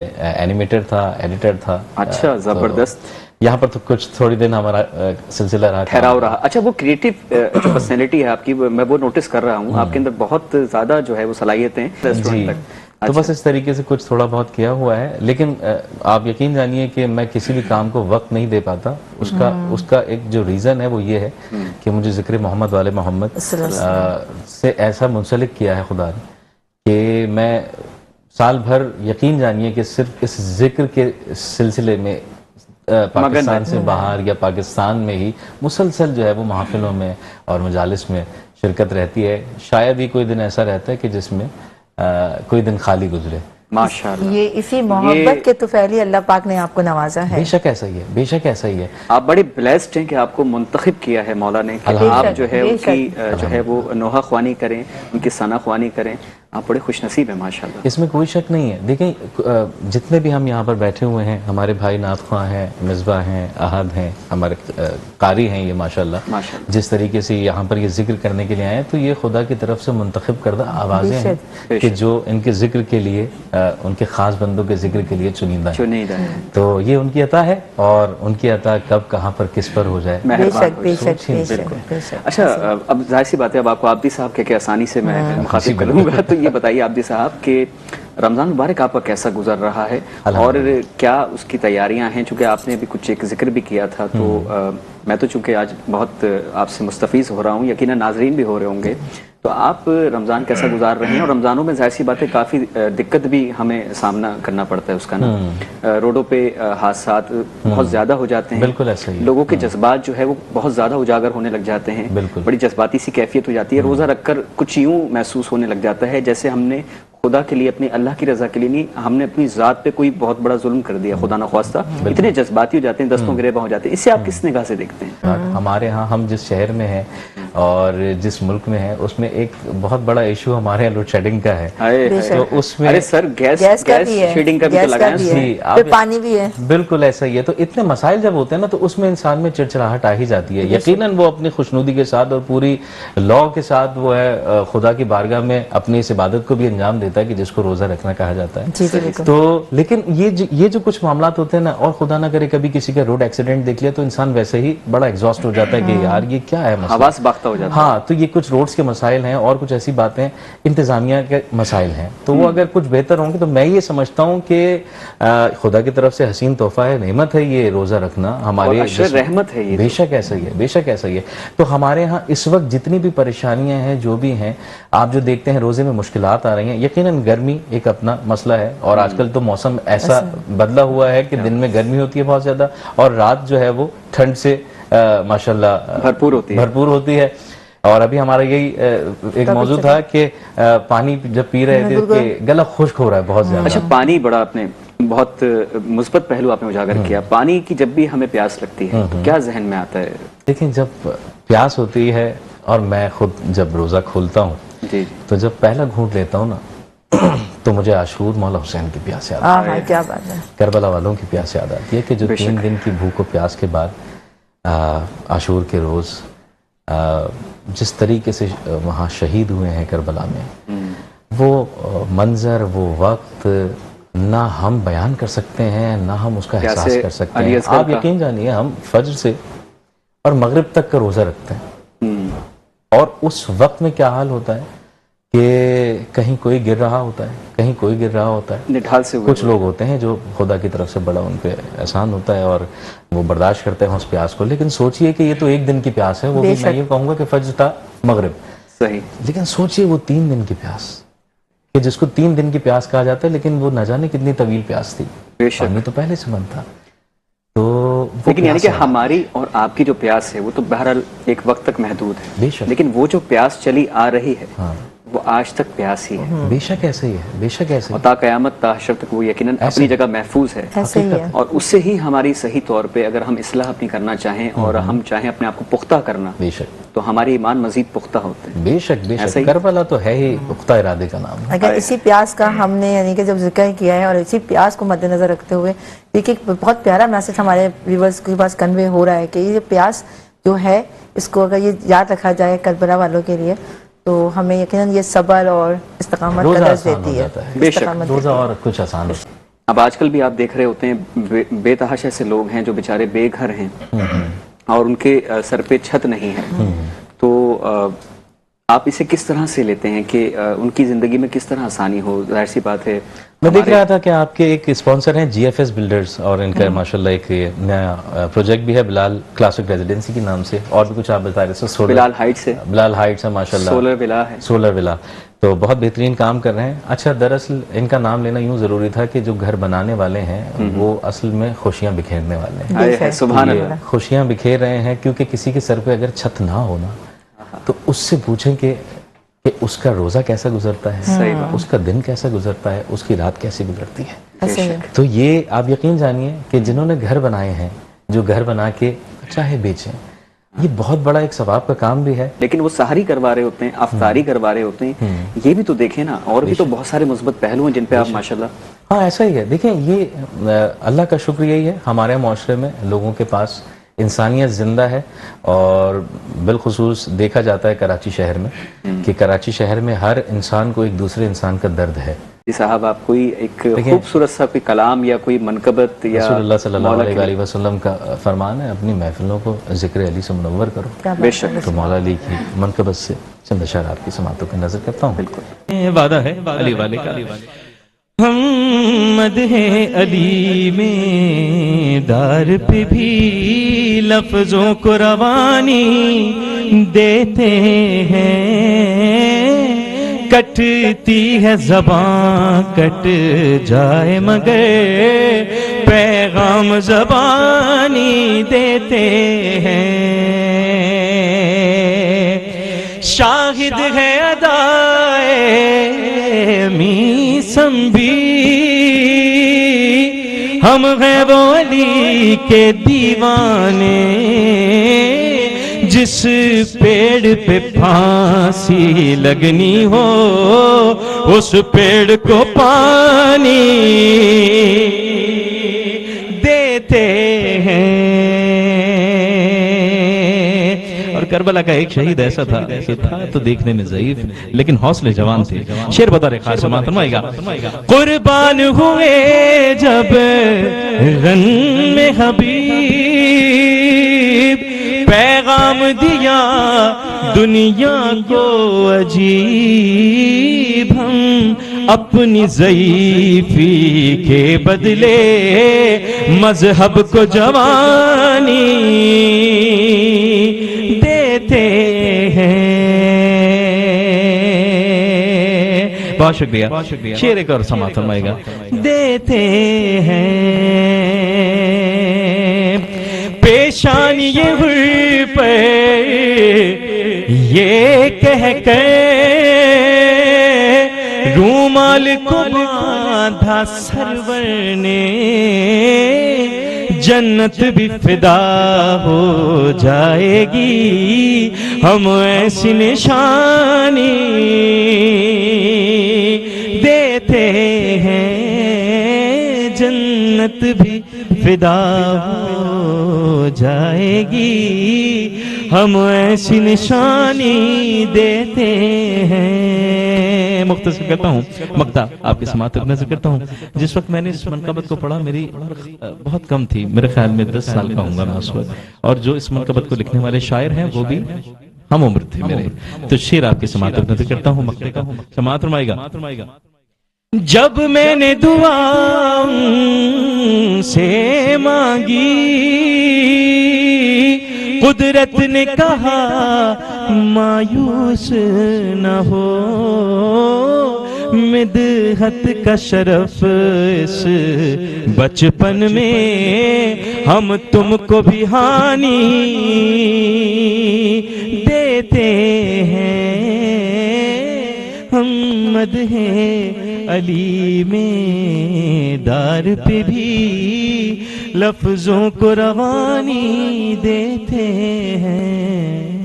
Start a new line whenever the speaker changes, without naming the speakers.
Animator था, editor था।
अच्छा, जबरदस्त।
तो यहाँ पर तो कुछ थोड़ी दिन हमारा सिलसिला रहा,
ठहराव रहा। अच्छा, वो क्रिएटिव जो पर्सनैलिटी है आपकी, मैं वो नोटिस कर रहा हूँ, आपके अंदर बहुत ज्यादा जो है वो सलाहियतें हैं
जी।
रेस्टोरेंट तक।
तो
अच्छा।
बस इस तरीके से कुछ थोड़ा बहुत किया हुआ है, लेकिन आप यकीन जानिए कि मैं किसी भी काम को वक्त नहीं दे पाता। उसका एक जो रीज़न है वो ये है कि मुझे ज़िक्र मोहम्मद वाले मोहम्मद से ऐसा मुंसलिक किया है खुदा ने कि मैं साल भर यकीन जानिए कि सिर्फ इस जिक्र के सिलसिले में पाकिस्तान से बाहर या पाकिस्तान में ही मुसलसल जो है वो महफिलों में और मजालिस में शिरकत रहती है। शायद ही कोई दिन ऐसा रहता है कि जिसमें कोई दिन खाली गुजरे।
माशाल्लाह।
ये इसी मोहब्बत के तुफैली अल्लाह पाक ने आपको नवाजा है।
बेशक ऐसा ही है, बेशक ऐसा ही है।
आप बड़े ब्लेस्ड हैं कि आपको मुंतखब किया है मौला ने कि आप जो है उनकी जो है वो नोहा ख्वानी करें, उनकी सना ख्वानी करें। आप बड़े खुशनसीब हैं माशाल्लाह।
इसमें कोई शक नहीं है। देखें, जितने भी हम यहाँ पर बैठे हुए हैं, हमारे भाई नात ख्वां हैं, मिसबा हैं, अहद हैं, हमारे कारी हैं, ये माशाल्लाह जिस तरीके से यहाँ पर ये जिक्र करने के लिए आए हैं, तो ये खुदा की तरफ से मुंतखब करदा आवाज़ें हैं कि जो इनके जिक्र के लिए, उनके ख़ास बंदों के जिक्र के लिए चुनिंदा है। तो ये उनकी अता है, और उनकी अता कब कहाँ पर किस पर हो जाए।
अच्छा, अब जाहिर सी बात है, अब आपको आब्दी साहब के आसानी से मैं मुखातिब करूँगा, तो ये बताइए आब्दी साहब कि रमज़ान मुबारक आपका कैसा गुजर रहा है और क्या उसकी तैयारियां हैं? चूँकि आपने अभी कुछ एक जिक्र भी किया था, तो मैं तो चूँकि आज बहुत आपसे मुस्तफ़ीज़ हो रहा हूँ, यकीनन नाजरीन भी हो रहे होंगे, तो आप रमज़ान कैसा गुजार रहे हैं? और रमज़ानों में जाहिर सी बात है काफ़ी दिक्कत भी हमें सामना करना पड़ता है उसका ना। रोडों पे हादसात बहुत ज़्यादा हो जाते हैं,
बिल्कुल ऐसा ही।
लोगों के जज्बात जो है वो बहुत ज़्यादा उजागर होने लग जाते हैं, बड़ी जज्बाती सी कैफियत हो जाती है। रोज़ा रखकर कुछ यूँ महसूस होने लग जाता है जैसे हमने खुदा के लिए, अपनी अल्लाह की रजा के लिए नहीं, हमने अपनी ज़ात पे कोई बहुत बड़ा जुल्म कर दिया, खुदा ना ख्वास्ता। इतने जज्बाती हो जाते हैं, दस्तों गिरेबा हो जाते हैं। इससे आप किस निगाह से देखते हैं?
हमारे यहाँ, हम जिस शहर में हैं और जिस मुल्क में है, उसमें एक बहुत बड़ा इशू हमारे यहाँ लोड शेडिंग का है। तो उसमें
अरे सर, गैस शेडिंग का भी तो लगाया
है, पानी भी है।
बिल्कुल ऐसा ही है। तो इतने मसाइल जब होते हैं ना, तो उसमें इंसान में चिड़चिड़ाहट आ ही जाती है। यकीनन वो अपनी खुशनुदी के साथ और पूरी लॉ के साथ वो है खुदा की बारगाह में अपनी इस इबादत को भी अंजाम देता है कि जिसको रोजा रखना कहा जाता है। तो लेकिन ये जो कुछ मामला होते हैं ना, और खुदा ना करे कभी किसी का रोड एक्सीडेंट देख लिया, तो इंसान वैसे ही बड़ा एग्जॉस्ट हो जाता है कि यार ये क्या है मसला,
बाख्ता हो जाता है।
हाँ, तो ये कुछ रोड्स के मसाइल हैं और कुछ ऐसी बातें इंतजामिया के मसाइल हैं। तो वो अगर कुछ बेहतर होंगे, तो मैं ये समझता हूँ कि खुदा की तरफ से हसीन तोहफा है, नेमत है ये रोजा रखना, हमारे
रहमत है ये।
बेशक ऐसा ही है, बेशक ऐसा ही है। तो हमारे यहाँ इस वक्त जितनी भी परेशानियां हैं, जो भी हैं, आप जो देखते हैं रोजे में मुश्किलात आ रही हैं, यकीनन गर्मी एक अपना मसला है। और आजकल तो मौसम ऐसा बदला हुआ है कि दिन में गर्मी होती है बहुत ज्यादा, और रात जो है वो ठंड से माशाल्लाह भरपूर होती है। और अभी हमारा यही एक मौजूद था कि पानी जब पी रहे थे कि गला खुश्क हो रहा है बहुत ज्यादा।
अच्छा, पानी बड़ा आपने बहुत मुस्बत पहलू आपने उजागर किया। पानी की जब भी हमें प्यास लगती है तो क्या जहन में आता है?
देखिए, जब प्यास होती है, और मैं खुद जब रोजा खोलता हूँ, तो जब पहला घूंट लेता हूँ ना, तो मुझे आशूर मौला हुसैन की प्यास याद आती है।
क्या बात है।
करबला वालों की प्यास याद आती है कि जो 3 दिन की भूख और प्यास के बाद आशूर के रोज जिस तरीके से वहाँ शहीद हुए हैं करबला में, वो मंजर, वो वक्त ना हम बयान कर सकते हैं, ना हम उसका एहसास कर सकते हैं। आप यकीन जानिए, हम फज्र से और मगरिब तक का रोजा रखते हैं, और उस वक्त में क्या हाल होता है कि कहीं कोई गिर रहा होता है, कहीं कोई गिर रहा होता है।
निठाल से
कुछ लोग होते हैं जो खुदा की तरफ से बड़ा उन पे एहसान होता है और वो बर्दाश्त करते हैं उस प्यास को। लेकिन सोचिए कि ये तो एक दिन की प्यास है, वो भी मैं ये कहूँगा कि फज्र था, मगरिब,
सही।
लेकिन सोचिए वो 3 दिन की प्यास, कि जिसको 3 दिन की प्यास कहा जाता है, लेकिन वो न जाने कितनी तवील प्यास थी। पानी तो पहले से बंद था। तो
लेकिन यानी कि हमारी और आपकी जो प्यास है वो तो बहरहाल एक वक्त तक महदूद है, लेकिन वो जो प्यास चली आ रही है, वो आज तक प्यास ही है।
बेशक ऐसे ही है, बेशक ऐसे ही।
ता क़यामत ता हशर तक वो यकीनन अपनी जगह महफूज है। और उससे ही हमारी सही तौर पे अगर हम इस्लाह अपनी करना चाहें और हम चाहें अपने आप को पुख्ता करना,
बेशक,
तो हमारे ईमान मजीद पुख्ता होते हैं।
बेशक बेशक, करबला तो है ही पुख्ता इरादे का नाम।
अगर इसी प्यास का हमने यानी कि जब जिक्र किया है, और इसी प्यास को मद्देनजर रखते हुए देखिए, बहुत प्यारा मैसेज हमारे व्यूअर्स के पास कन्वे हो रहा है कि ये प्यास जो है, इसको अगर ये याद रखा जाए करबला वालों के लिए, तो हमें यकीनन ये सब्र और इस्तिकामत का दर्ज देती है।
बेशक,
रोजा और कुछ आसान
अब आजकल भी आप देख रहे होते हैं बेतहाशा ऐसे लोग हैं जो बेचारे बेघर हैं और उनके सर पे छत नहीं है, तो आप इसे किस तरह से लेते हैं कि उनकी जिंदगी में किस तरह आसानी हो? जाहिर सी बात है।
मैं देख रहा था कि आपके एक स्पॉन्सर हैं GFS बिल्डर्स, और इनका माशाल्लाह एक नया प्रोजेक्ट भी है बिलाल क्लासिक रेजिडेंसी के नाम से, और भी कुछ आप बता रहे थे।
बिलाल हाइट्स है,
बिलाल हाइट्स है माशाल्लाह,
सोलर विला है,
सोलर विला, तो बहुत बेहतरीन काम कर रहे हैं। अच्छा, दरअसल इनका नाम लेना यूं जरूरी था कि जो घर बनाने वाले हैं वो असल में खुशियां बिखेरने वाले हैं।
सुभान अल्लाह,
खुशियां बिखेर रहे हैं, क्योंकि किसी के सर पे अगर छत ना हो ना, तो उससे पूछें कि उसका रोजा कैसा गुजरता है,
सही बात,
उसका दिन कैसा गुजरता है, उसकी रात कैसी गुजरती है।
है।
तो ये आप यकीन जानिए कि जिन्होंने घर बनाए हैं, जो घर बना के चाहे बेचें, ये बहुत बड़ा एक सवाब का काम भी है।
लेकिन वो सहरी करवा रहे होते हैं, अफ्तारी करवा रहे होते हैं, ये भी तो देखें ना, और भी तो बहुत सारे मुस्बत पहलू हैं जिन पे आप माशाल्लाह।
हाँ, ऐसा ही है। देखें, ये अल्लाह का शुक्र यही है, हमारे माशरे में लोगों के पास इंसानियत जिंदा है, और बिलखुसूस देखा जाता है कराची शहर में कि कराची शहर में हर इंसान को एक दूसरे इंसान का दर्द है।
जी साहब, आप कोई एक खूबसूरत सा कोई कलाम या कोई मनकबत या
रसूलुल्लाह सल्लल्लाहु अलैहि वसल्लम का फरमान है, अपनी महफिलों को जिक्र अली से मुनव्वर करो।
बेशक,
तो मौला अली की मनकबत से चंद अशआर आपकी समातों पे नजर करता हूँ।
बिल्कुल
वादा है अली वाले का, हम मदहे अली में दार पे भी लफ्जों को रवानी देते हैं। कटती है ज़बां कट जाए मगर पैगाम ज़बानी देते हैं। शाहिद है अदाए मीसम भी, हम हैं वो अली के दीवाने। जिस पेड़ पे फांसी लगनी हो उस पेड़ को पानी देते हैं। और करबला का एक शहीद ऐसा था कि था तो देखने में ज़ईफ लेकिन हौसले जवान थे। शेर बता रहे खास समात फरमाएगा, कुर्बान हुए जब रन में हबीब, पैगाम दिया दुनिया को अजीब। हम अपनी ज़ईफी के बदले मजहब को जवानी देते हैं। बहुत शुक्रिया। शेर एक और समात फरमाएगा, देते हैं। पेशानी ये हुई पर ये कह कर रूमाल को बांधा सरवर ने, जन्नत भी फिदा हो जाएगी हम ऐसी निशानी देते हैं। जन्नत भी फिदा हो जाएगी हम ऐसी निशानी देते हैं। मुख्तसर करता हूँ मक्ता आपके समात तक नजर करता हूँ। जिस वक्त मैंने इस मनकबत को पढ़ा मेरी बहुत कम थी, मेरे ख्याल में 10 साल का होऊंगा मैं उस वक्त, और जो इस मनकबत को लिखने वाले शायर हैं वो भी हम उम्र थे मेरे। तो शेर आपके समात तक नजर करता हूँ मक्ते का, समात फरमाएगा। जब मैंने दुआ से मांगी कुदरत ने कहा मायूस न हो, मिदहत का शरफ इस बचपन में हम तुमको भी हानि देते हैं। हम मदहे अली में दार पे भी लफ्जों को रवानी देते हैं।